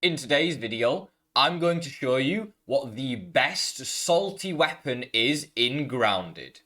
In today's video, I'm going to show you what the best salty weapon is in Grounded.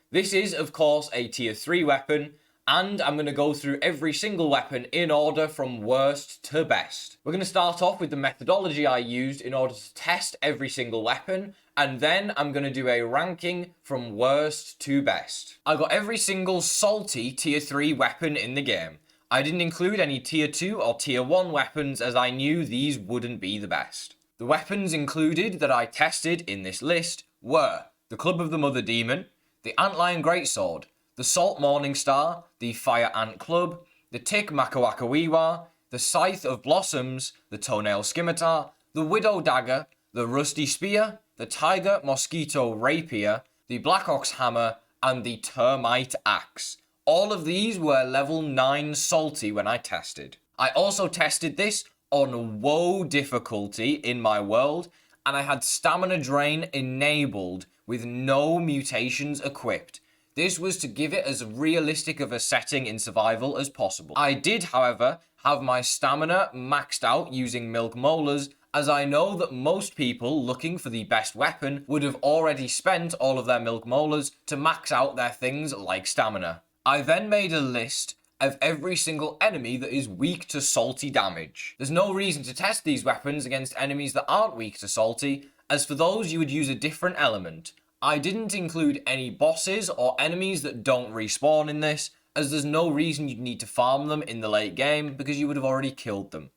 This is, of course, a tier 3 weapon, and I'm going to go through every single weapon in order from worst to best. We're going to start off with the methodology I used in order to test every single weapon, and then I'm going to do a ranking from worst to best. I got every single salty tier 3 weapon in the game. I didn't include any tier 2 or tier 1 weapons as I knew these wouldn't be the best. The weapons included that I tested in this list were the Club of the Mother Demon, the Antlion Greatsword, the Salt Morningstar, the Fire Ant Club, the Tick Makawakawiwa, the Scythe of Blossoms, the Toenail Scimitar, the Widow Dagger, the Rusty Spear, the Tiger Mosquito Rapier, the Black Ox Hammer, and the Termite Axe. All of these were level 9 salty when I tested. I also tested this on Woe difficulty in my world, and I had Stamina Drain enabled with no mutations equipped. This was to give it as realistic of a setting in survival as possible. I did, however, have my stamina maxed out using Milk Molars, as I know that most people looking for the best weapon would have already spent all of their Milk Molars to max out their things like stamina. I then made a list of every single enemy that is weak to salty damage. There's no reason to test these weapons against enemies that aren't weak to salty, as for those you would use a different element. I didn't include any bosses or enemies that don't respawn in this, as there's no reason you'd need to farm them in the late game because you would have already killed them.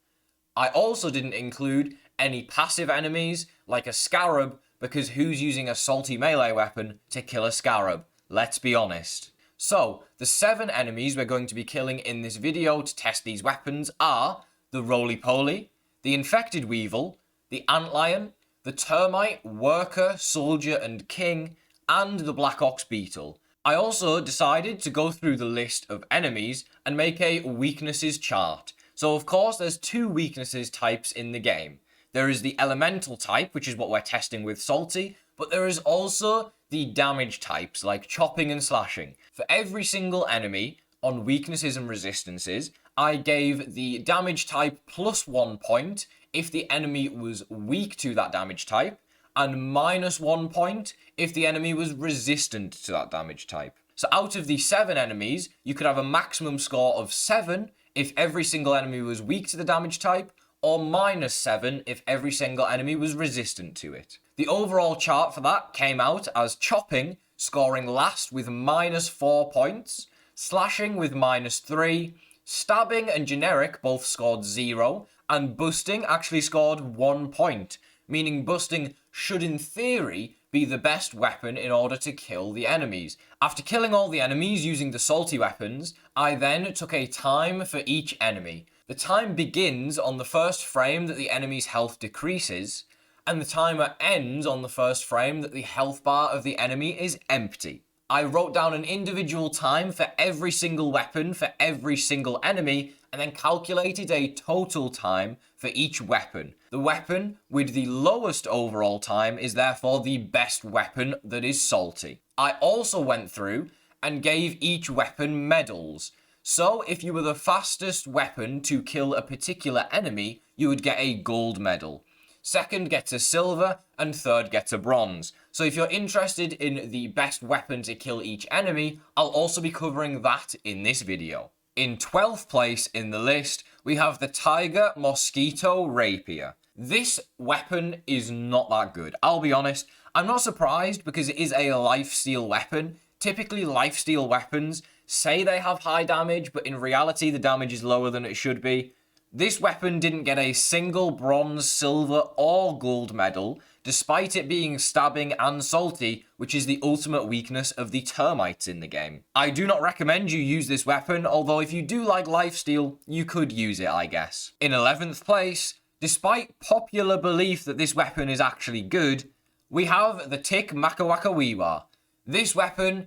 I also didn't include any passive enemies like a Scarab, because who's using a salty melee weapon to kill a Scarab? Let's be honest. So, the 7 enemies we're going to be killing in this video to test these weapons are the Roly-Poly, the Infected Weevil, the Antlion, the Termite, Worker, Soldier, and King, and the Black Ox Beetle. I also decided to go through the list of enemies and make a weaknesses chart. So of course there's 2 weaknesses types in the game. There is the Elemental type, which is what we're testing with Salty, but there is also the damage types like chopping and slashing. For every single enemy on weaknesses and resistances, I gave the damage type plus 1 point if the enemy was weak to that damage type, and minus 1 point if the enemy was resistant to that damage type. So out of the 7 enemies, you could have a maximum score of 7 if every single enemy was weak to the damage type, or minus 7 if every single enemy was resistant to it. The overall chart for that came out as chopping scoring last with minus 4 points, slashing with minus 3, stabbing and generic both scored 0, and busting actually scored 1 point, meaning busting should in theory be the best weapon in order to kill the enemies. After killing all the enemies using the salty weapons, I then took a time for each enemy. The time begins on the first frame that the enemy's health decreases, and the timer ends on the first frame that the health bar of the enemy is empty. I wrote down an individual time for every single weapon for every single enemy, and then calculated a total time for each weapon. The weapon with the lowest overall time is therefore the best weapon that is salty. I also went through and gave each weapon medals. So if you were the fastest weapon to kill a particular enemy, you would get a gold medal. Second gets a silver, and third gets a bronze. So if you're interested in the best weapon to kill each enemy, I'll also be covering that in this video. In 12th place in the list, we have the Tiger Mosquito Rapier. This weapon is not that good. I'll be honest, I'm not surprised because it is a lifesteal weapon. Typically lifesteal weapons say they have high damage, but in reality the damage is lower than it should be. This weapon didn't get a single bronze, silver, or gold medal, despite it being stabbing and salty, which is the ultimate weakness of the termites in the game. I do not recommend you use this weapon, although if you do like lifesteal, you could use it, I guess. In 11th place, despite popular belief that this weapon is actually good, we have the Tick Makawakawiwa. This weapon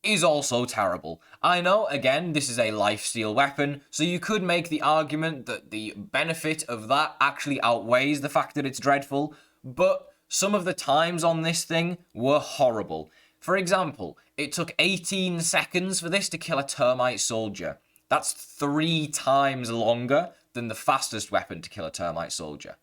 is also terrible. I know, again, this is a lifesteal weapon, so you could make the argument that the benefit of that actually outweighs the fact that it's dreadful, but some of the times on this thing were horrible. For example, it took 18 seconds for this to kill a termite soldier. That's 3 times longer than the fastest weapon to kill a termite soldier.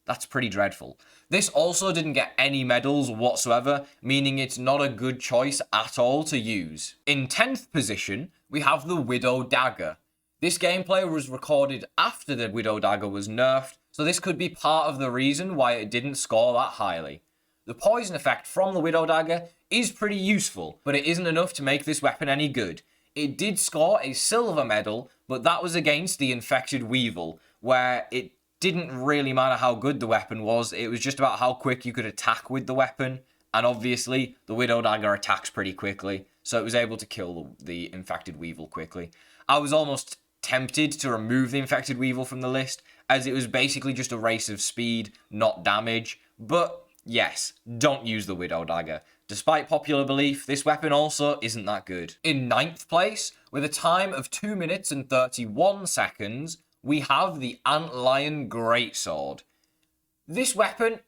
That's pretty dreadful. This also didn't get any medals whatsoever, meaning it's not a good choice at all to use. In 10th position, we have the Widow Dagger. This gameplay was recorded after the Widow Dagger was nerfed, so this could be part of the reason why it didn't score that highly. The poison effect from the Widow Dagger is pretty useful, but it isn't enough to make this weapon any good. It did score a silver medal, but that was against the Infected Weevil, where it didn't really matter how good the weapon was, it was just about how quick you could attack with the weapon, and obviously the Widow Dagger attacks pretty quickly, so it was able to kill the Infected Weevil quickly. I was almost tempted to remove the Infected Weevil from the list, as it was basically just a race of speed, not damage, but yes, don't use the Widow Dagger. Despite popular belief, this weapon also isn't that good. In 9th place, with a time of 2 minutes and 31 seconds, we have the Antlion Greatsword. This weapon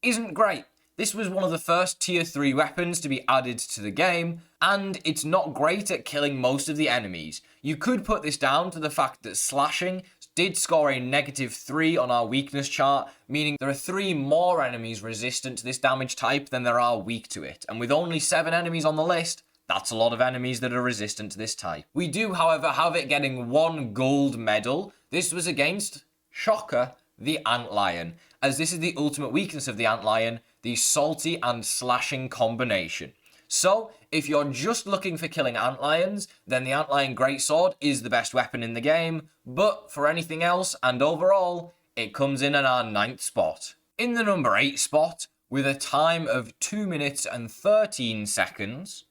isn't great. This was one of the first tier 3 weapons to be added to the game, and it's not great at killing most of the enemies. You could put this down to the fact that slashing did score a -3 on our weakness chart, meaning there are 3 more enemies resistant to this damage type than there are weak to it. And with only 7 enemies on the list, that's a lot of enemies that are resistant to this type. We do, however, have it getting 1 gold medal. This was against, shocker, the Antlion, as this is the ultimate weakness of the Antlion, the salty and slashing combination. So, if you're just looking for killing Antlions, then the Antlion Greatsword is the best weapon in the game, but for anything else and overall, it comes in at our 9th spot. In the number 8 spot, with a time of 2 minutes and 13 seconds,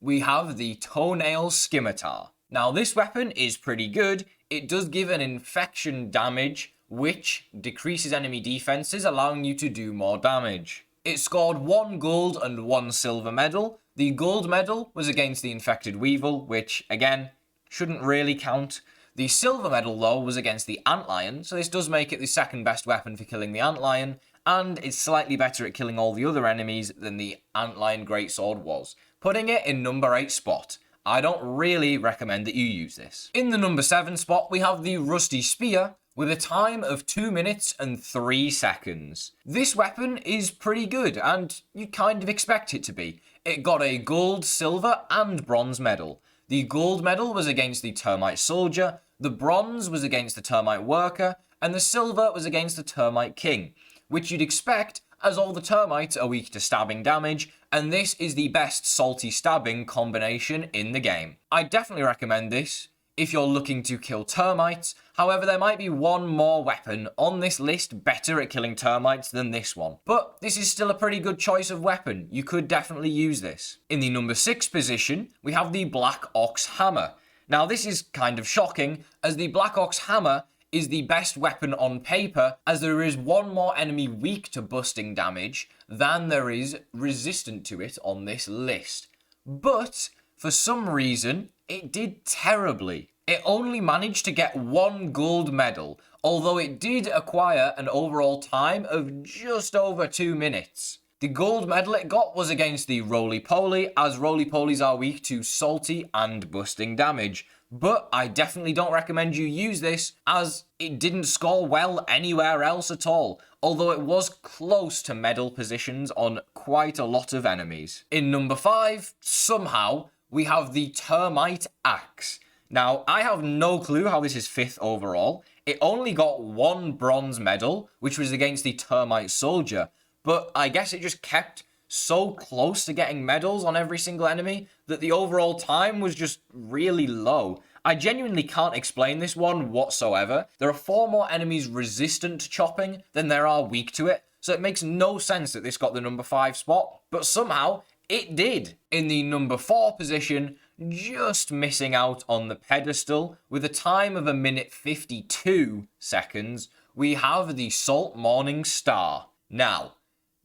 we have the Toenail Scimitar. Now, this weapon is pretty good. It does give an infection damage, which decreases enemy defenses, allowing you to do more damage. It scored 1 gold and 1 silver medal. The gold medal was against the Infected Weevil, which, again, shouldn't really count. The silver medal, though, was against the Antlion, so this does make it the second best weapon for killing the Antlion, and it's slightly better at killing all the other enemies than the Antlion Greatsword was, putting it in number 8 spot. I don't really recommend that you use this. In the number 7 spot, we have the Rusty Spear, with a time of 2 minutes and 3 seconds. This weapon is pretty good, and you kind of expect it to be. It got a gold, silver, and bronze medal. The gold medal was against the Termite Soldier, the bronze was against the Termite Worker, and the silver was against the Termite King, which you'd expect, as all the termites are weak to stabbing damage, and this is the best salty stabbing combination in the game. I definitely recommend this if you're looking to kill termites. However, there might be one more weapon on this list better at killing termites than this one. But this is still a pretty good choice of weapon. You could definitely use this. In the number 6 position, we have the Black Ox Hammer. Now, this is kind of shocking, as the Black Ox Hammer is the best weapon on paper, as there is 1 more enemy weak to busting damage than there is resistant to it on this list. But for some reason, it did terribly. It only managed to get 1 gold medal, although it did acquire an overall time of just over 2 minutes. The gold medal it got was against the Roly-Poly, as Roly-Polies are weak to salty and busting damage. But I definitely don't recommend you use this, as it didn't score well anywhere else at all, although it was close to medal positions on quite a lot of enemies. In number 5, somehow, we have the Termite Axe. Now, I have no clue how this is 5th overall. It only got 1 bronze medal, which was against the Termite Soldier, but I guess it just kept so close to getting medals on every single enemy that the overall time was just really low. I genuinely can't explain this one whatsoever. There are 4 more enemies resistant to chopping than there are weak to it, so it makes no sense that this got the number 5 spot, but somehow it did. In the number 4 position, just missing out on the pedestal, with a time of 1 minute 52 seconds, we have the Salt Morning Star. Now,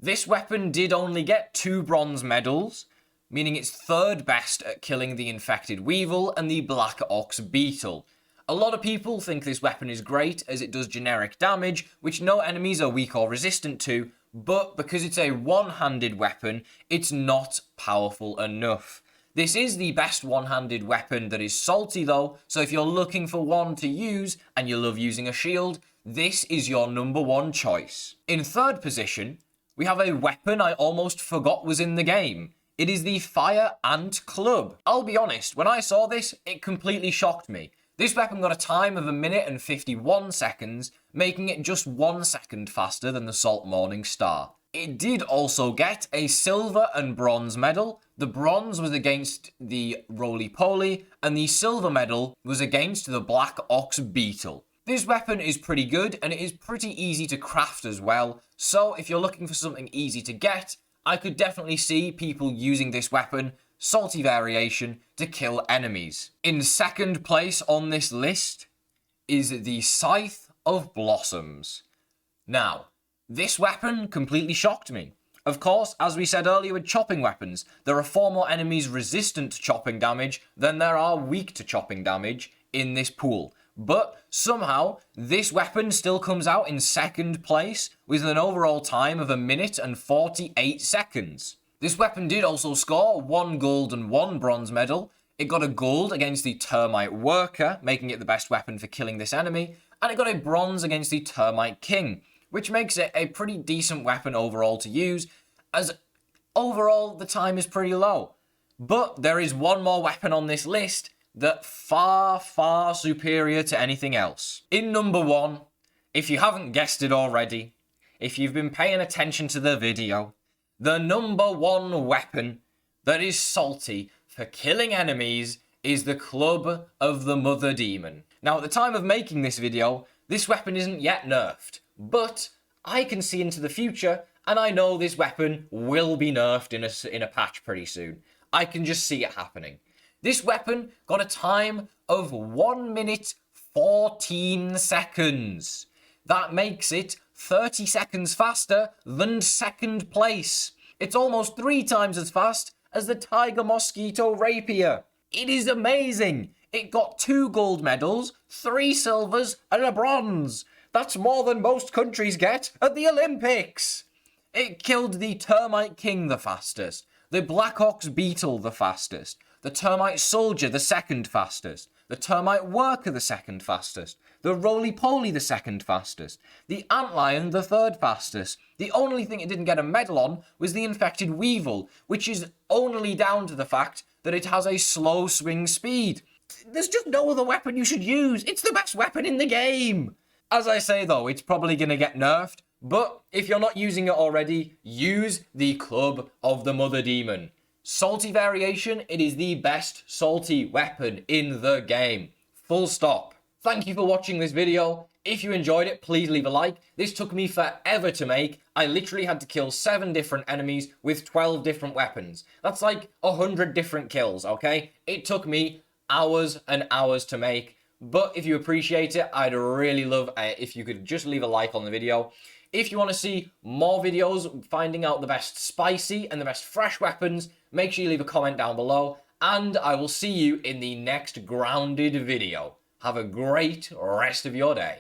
this weapon did only get 2 bronze medals, meaning it's 3rd best at killing the Infected Weevil and the Black Ox Beetle. A lot of people think this weapon is great as it does generic damage, which no enemies are weak or resistant to, but because it's a one-handed weapon, it's not powerful enough. This is the best one-handed weapon that is salty though, so if you're looking for one to use and you love using a shield, this is your number one choice. In third position, we have a weapon I almost forgot was in the game. It is the Fire Ant Club. I'll be honest, when I saw this, it completely shocked me. This weapon got a time of 1 minute and 51 seconds, making it just 1 second faster than the Salt Morning Star. It did also get a silver and bronze medal. The bronze was against the roly-poly, and the silver medal was against the Black Ox Beetle. This weapon is pretty good, and it is pretty easy to craft as well, so if you're looking for something easy to get, I could definitely see people using this weapon, salty variation, to kill enemies. In second place on this list is the Scythe of Blossoms. Now, this weapon completely shocked me. Of course, as we said earlier with chopping weapons, there are 4 more enemies resistant to chopping damage than there are weak to chopping damage in this pool. But somehow, this weapon still comes out in second place with an overall time of 1 minute and 48 seconds. This weapon did also score 1 gold and 1 bronze medal. It got a gold against the Termite Worker, making it the best weapon for killing this enemy, and it got a bronze against the Termite King, which makes it a pretty decent weapon overall to use, as overall the time is pretty low. But there is one more weapon on this list that far, far superior to anything else. In number 1, if you haven't guessed it already, if you've been paying attention to the video, the number 1 weapon that is salty for killing enemies is the Club of the Mother Demon. Now, at the time of making this video, this weapon isn't yet nerfed, but I can see into the future, and I know this weapon will be nerfed in a patch pretty soon. I can just see it happening. This weapon got a time of 1 minute 14 seconds. That makes it 30 seconds faster than second place. It's almost 3 times as fast as the Tiger Mosquito Rapier. It is amazing. It got 2 gold medals, 3 silvers, and a bronze. That's more than most countries get at the Olympics. It killed the Termite King the fastest, the Black Ox Beetle the fastest, the Termite Soldier the second fastest, the Termite Worker the second fastest, the Roly-Poly the second fastest, the Antlion the third fastest. The only thing it didn't get a medal on was the Infected Weevil, which is only down to the fact that it has a slow swing speed. There's just no other weapon you should use. It's the best weapon in the game. As I say though, it's probably going to get nerfed, but if you're not using it already, use the Club of the Mother Demon. Salty variation, it is the best salty weapon in the game. Full stop. Thank you for watching this video. If you enjoyed it, please leave a like. This took me forever to make. I literally had to kill 7 different enemies with 12 different weapons. That's like 100 different kills, okay? It took me hours and hours to make. But if you appreciate it, I'd really love if you could just leave a like on the video. If you want to see more videos finding out the best spicy and the best fresh weapons, make sure you leave a comment down below. And I will see you in the next grounded video. Have a great rest of your day.